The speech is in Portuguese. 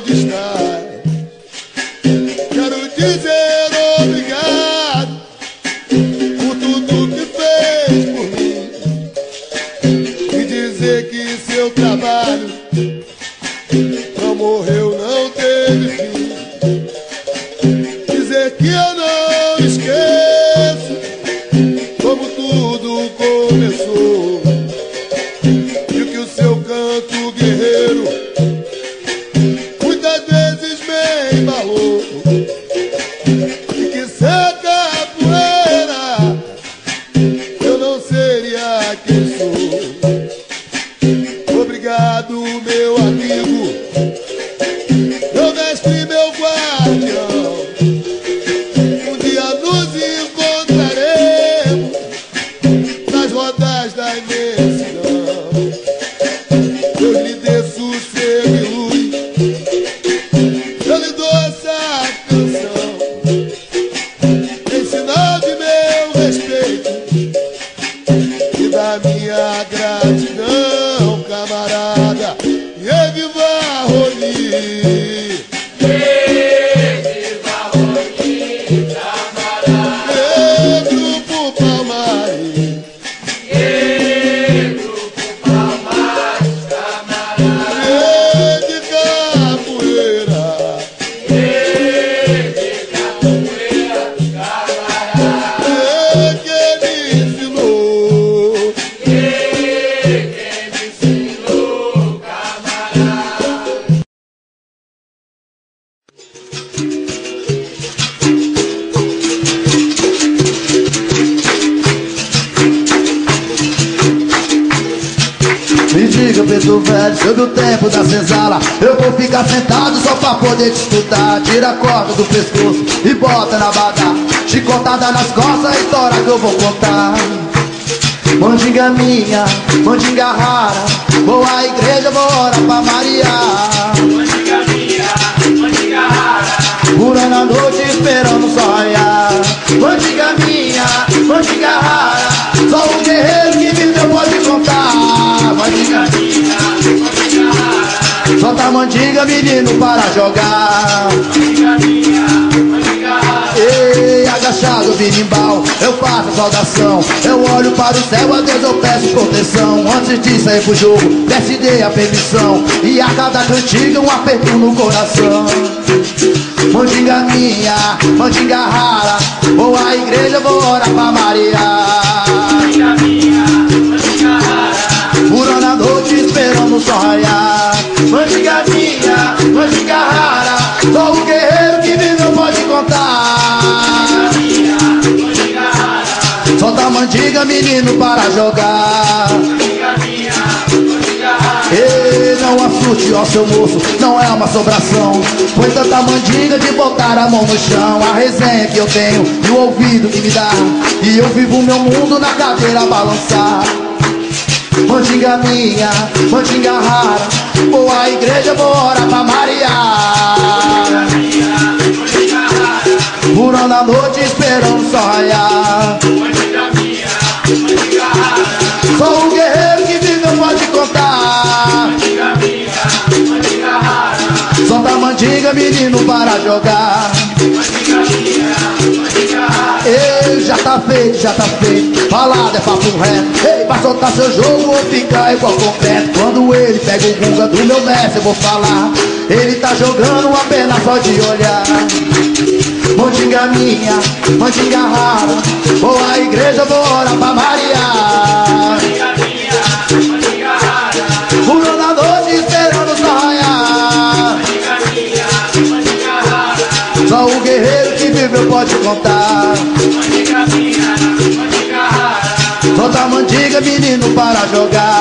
onde estás. Quero dizer obrigado por tudo que fez por mim e dizer que seu trabalho não morreu, não teve fim. Dizer que eu não esqueço como tudo começou e que o seu canto guerreiro muitas vezes me embalou, e que sem capoeira eu não seria quem sou. Obrigado, meu amigo, meu mestre, meu guardião. Um dia nos encontraremos nas rodas da imensidão. Deus lhe dê sossego e luz, eu lhe dou essa canção em sinal de meu respeito e da minha gratidão, camarada. E viva Rony! Grupo Palmares, de capoeira, que me ensinou. Me diga, preto velho, sobre o tempo da senzala. Eu vou ficar sentado só pra poder te escutar. Tira a corda do pescoço e bota na badá. Chicotada nas costas, a história que eu vou contar. Mandinga minha, mandinga rara, vou à igreja, vou orar pra Maria. Mandinga minha, mandinga rara, Purando a noite esperando o sol raiar. Mandinga minha, mandinga rara, só um guerreiro que viveu pode contar. Mandinga minha, mandinga rara, solta a mandinga, menino, para jogar. mandinga minha, mandinga rara, Ei, agachado, birimbau, eu faço a saudação. Eu olho para o céu, a Deus eu peço proteção. Antes de sair pro jogo, peço e dê a permissão. E a cada cantiga um aperto no coração. Mandinga minha, mandinga rara, vou à igreja, vou orar pra Maria. mandinga minha, mandinga rara, Purando a noite esperando o sol raiar. Mandinga minha, mandinga rara, só o guerreiro que viveu pode contar. minha, mandinga rara, Solta a mandinga, menino, para jogar. mandinga minha, mandinga rara, Ei, não assuste, ó seu moço, não é uma sobração. Foi tanta mandinga de botar a mão no chão. A resenha que eu tenho e o ouvido que me dá, e eu vivo o meu mundo na cadeira a balançar. Mandinga minha, mandinga rara, vou à igreja, vou orar pra Maria. mandinga rara, Purando a noite esperando o sol raiar. mandinga minha, mandinga rara, Só um guerreiro que viveu pode contar. mandinga minha, mandinga rara, Solta a mandinga, menino, para jogar. mandinga minha, mandinga rara, Ei, já tá feito, falado é papo reto. Ei, pra soltar seu jogo ou ficar igual concreto. Quando ele pega o gunga do meu mestre, eu vou falar. Ele tá jogando apenas só de olhar. Mandinga minha, mandinga rara, vou à igreja, vou orar pra Maria. mandinga minha, mandinga rara, Purando a noite esperando o sol raiar. mandinga minha, mandinga rara, Só o guerreiro que viveu pode contar. mandinga minha, mandinga rara, Solta a mandinga, menino, para jogar.